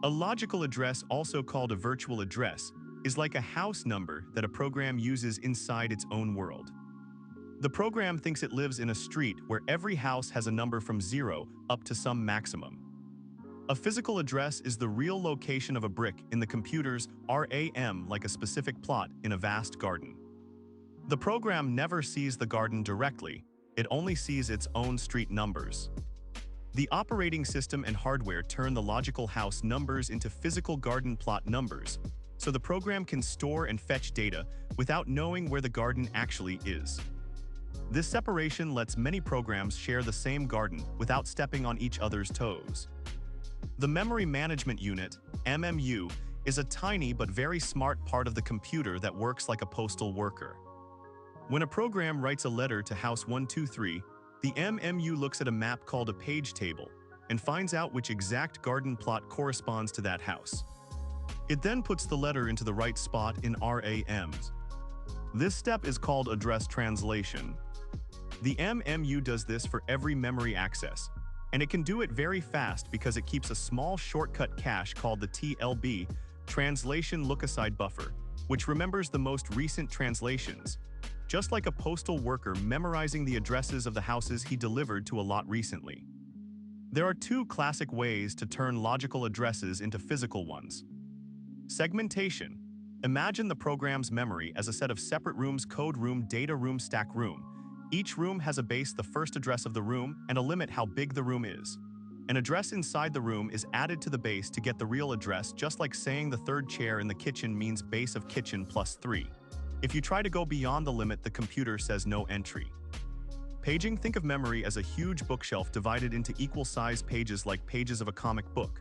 A logical address, also called a virtual address, is like a house number that a program uses inside its own world. The program thinks it lives in a street where every house has a number from 0 up to some maximum. A physical address is the real location of a brick in the computer's RAM, like a specific plot in a vast garden. The program never sees the garden directly, it only sees its own street numbers. The operating system and hardware turn the logical house numbers into physical garden plot numbers, so the program can store and fetch data without knowing where the garden actually is. This separation lets many programs share the same garden without stepping on each other's toes. The Memory Management Unit, MMU, is a tiny but very smart part of the computer that works like a postal worker. When a program writes a letter to House 123, the MMU looks at a map called a page table and finds out which exact garden plot corresponds to that house. It then puts the letter into the right spot in RAMs. This step is called address translation. The MMU does this for every memory access, and it can do it very fast because it keeps a small shortcut cache called the TLB, Translation Look-Aside Buffer, which remembers the most recent translations, just like a postal worker memorizing the addresses of the houses he delivered to a lot recently. There are two classic ways to turn logical addresses into physical ones. Segmentation. Imagine the program's memory as a set of separate rooms: code room, data room, stack room. Each room has a base, the first address of the room, and a limit how big the room is. An address inside the room is added to the base to get the real address, just like saying the third chair in the kitchen means base of kitchen plus 3. If you try to go beyond the limit, the computer says no entry. Paging. Think of memory as a huge bookshelf divided into equal-sized pages like pages of a comic book.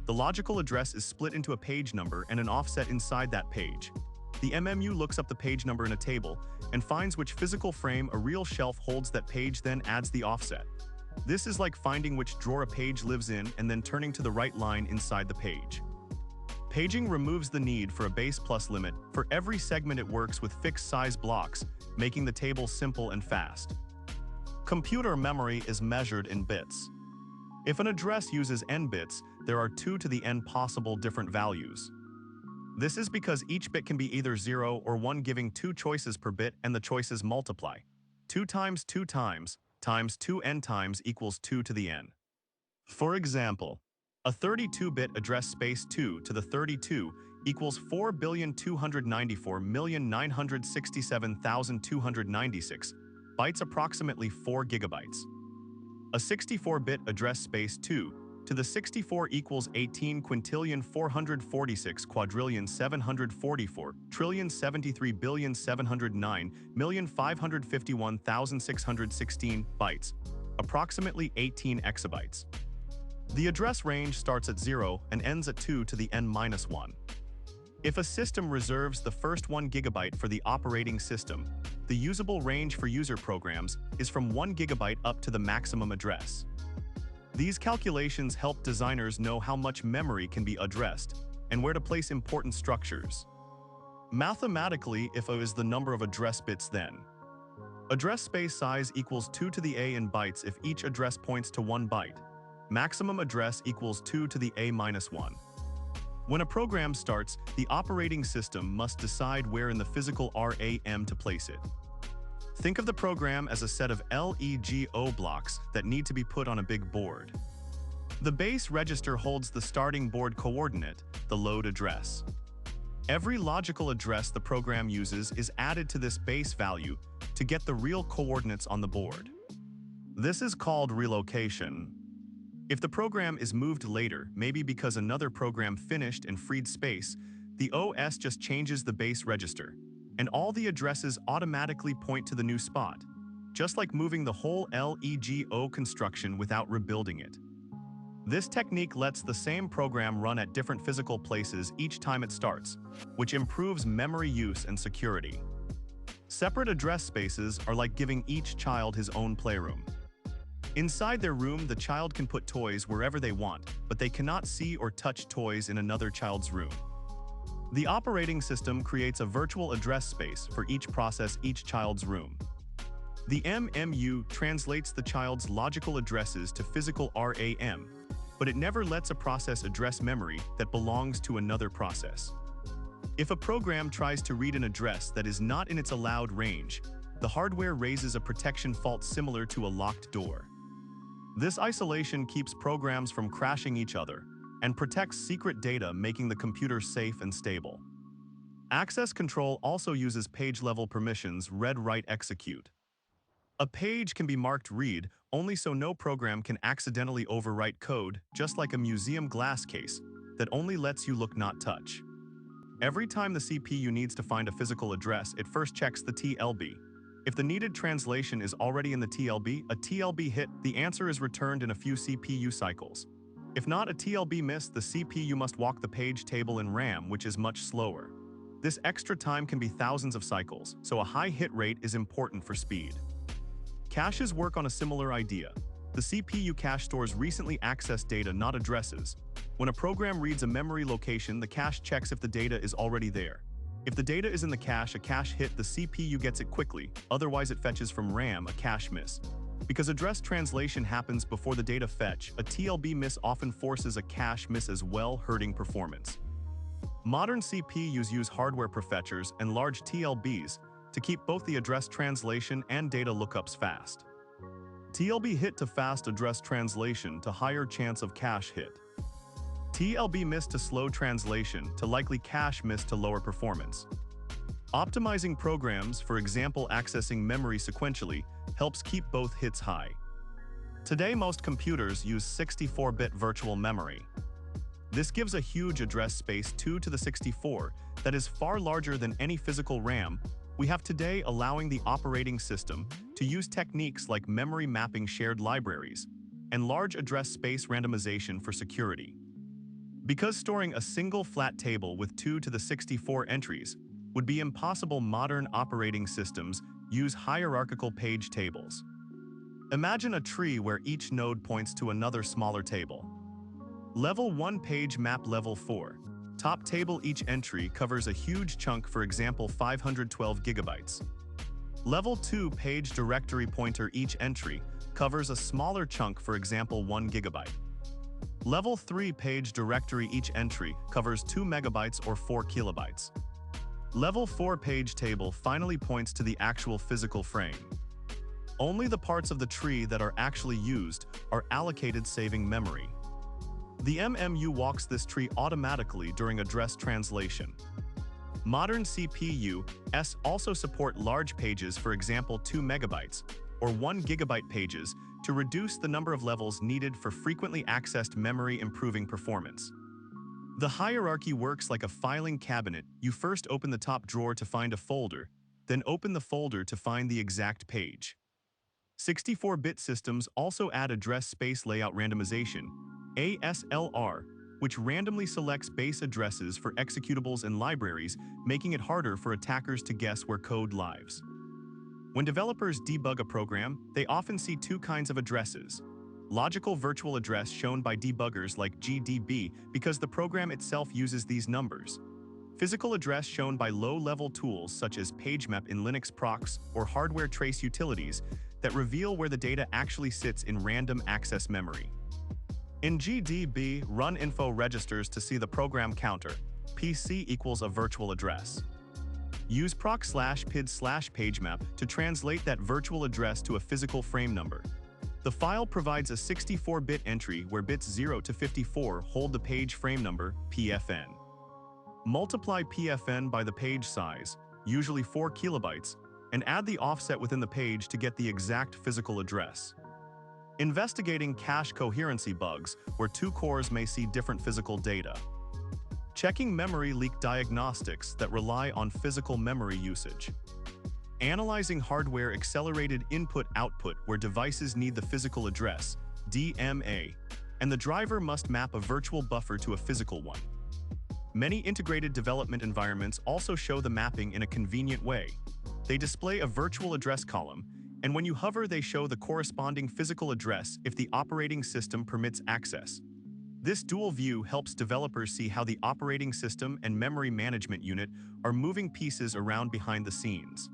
The logical address is split into a page number and an offset inside that page. The MMU looks up the page number in a table and finds which physical frame a real shelf holds that page, then adds the offset. This is like finding which drawer a page lives in and then turning to the right line inside the page. Paging removes the need for a base plus limit. For every segment, it works with fixed size blocks, making the table simple and fast. Computer memory is measured in bits. If an address uses n bits, there are 2 to the n possible different values. This is because each bit can be either 0 or 1, giving 2 choices per bit, and the choices multiply. 2 times 2 times 2n times equals 2 to the n. For example, a 32-bit address space 2 to the 32 equals 4,294,967,296 bytes, approximately 4 gigabytes. A 64-bit address space 2 to the 64 equals 18 quintillion 446 quadrillion 744 trillion 73 billion 709 million 551,616 bytes, approximately 18 exabytes. The address range starts at 0 and ends at 2 to the n-1. If a system reserves the first 1 gigabyte for the operating system, the usable range for user programs is from 1 gigabyte up to the maximum address. These calculations help designers know how much memory can be addressed and where to place important structures. Mathematically, if A is the number of address bits, then address space size equals 2 to the a in bytes if each address points to 1 byte. Maximum address equals 2 to the a-1. When a program starts, the operating system must decide where in the physical RAM to place it. Think of the program as a set of LEGO blocks that need to be put on a big board. The base register holds the starting board coordinate, the load address. Every logical address the program uses is added to this base value to get the real coordinates on the board. This is called relocation. If the program is moved later, maybe because another program finished and freed space, the OS just changes the base register, and all the addresses automatically point to the new spot, just like moving the whole LEGO construction without rebuilding it. This technique lets the same program run at different physical places each time it starts, which improves memory use and security. Separate address spaces are like giving each child his own playroom. Inside their room, the child can put toys wherever they want, but they cannot see or touch toys in another child's room. The operating system creates a virtual address space for each process, each child's room. The MMU translates the child's logical addresses to physical RAM, but it never lets a process address memory that belongs to another process. If a program tries to read an address that is not in its allowed range, the hardware raises a protection fault similar to a locked door. This isolation keeps programs from crashing each other and protects secret data, making the computer safe and stable. Access control also uses page-level permissions: read, write, execute. A page can be marked read only so no program can accidentally overwrite code, just like a museum glass case that only lets you look, not touch. Every time the CPU needs to find a physical address, it first checks the TLB. If the needed translation is already in the TLB, a TLB hit, the answer is returned in a few CPU cycles. If not a TLB miss, the CPU must walk the page table in RAM, which is much slower. This extra time can be thousands of cycles, so a high hit rate is important for speed. Caches work on a similar idea. The CPU cache stores recently accessed data, not addresses. When a program reads a memory location, the cache checks if the data is already there. If the data is in the cache, a cache hit, the CPU gets it quickly, otherwise it fetches from RAM, a cache miss. Because address translation happens before the data fetch, a TLB miss often forces a cache miss as well, hurting performance. Modern CPUs use hardware prefetchers and large TLBs to keep both the address translation and data lookups fast. TLB hit to fast address translation to higher chance of cache hit. TLB miss to slow translation to likely cache miss to lower performance. Optimizing programs, for example accessing memory sequentially, helps keep both hits high. Today most computers use 64-bit virtual memory. This gives a huge address space 2 to the 64 that is far larger than any physical RAM we have today, allowing the operating system to use techniques like memory mapping, shared libraries, and large address space randomization for security. Because storing a single flat table with 2 to the 64 entries would be impossible, modern operating systems use hierarchical page tables. Imagine a tree where each node points to another smaller table. Level 1 page map. Level 4. Top table. Each entry covers a huge chunk, for example 512 gigabytes. Level 2 page directory pointer. Each entry covers a smaller chunk, for example 1 gigabyte. Level 3 page directory. Each entry covers 2 megabytes or 4 kilobytes. Level 4 page table finally points to the actual physical frame. Only the parts of the tree that are actually used are allocated, saving memory. The MMU walks this tree automatically during address translation. Modern CPUs also support large pages, for example 2 megabytes or 1 gigabyte pages, to reduce the number of levels needed for frequently accessed memory, improving performance. The hierarchy works like a filing cabinet. You first open the top drawer to find a folder, then open the folder to find the exact page. 64-bit systems also add address space layout randomization, ASLR, which randomly selects base addresses for executables and libraries, making it harder for attackers to guess where code lives. When developers debug a program, they often see two kinds of addresses. Logical virtual address, shown by debuggers like GDB because the program itself uses these numbers. Physical address, shown by low-level tools such as PageMap in Linux procs or hardware trace utilities that reveal where the data actually sits in random access memory. In GDB, run info registers to see the program counter. PC equals a virtual address. Use proc/pid/pagemap to translate that virtual address to a physical frame number. The file provides a 64-bit entry where bits 0 to 54 hold the page frame number, PFN. Multiply PFN by the page size, usually 4 kilobytes, and add the offset within the page to get the exact physical address. Investigating cache coherency bugs, where two cores may see different physical data. Checking memory leak diagnostics that rely on physical memory usage. Analyzing hardware accelerated input-output, where devices need the physical address, DMA, and the driver must map a virtual buffer to a physical one. Many integrated development environments also show the mapping in a convenient way. They display a virtual address column, and when you hover, they show the corresponding physical address if the operating system permits access. This dual view helps developers see how the operating system and memory management unit are moving pieces around behind the scenes.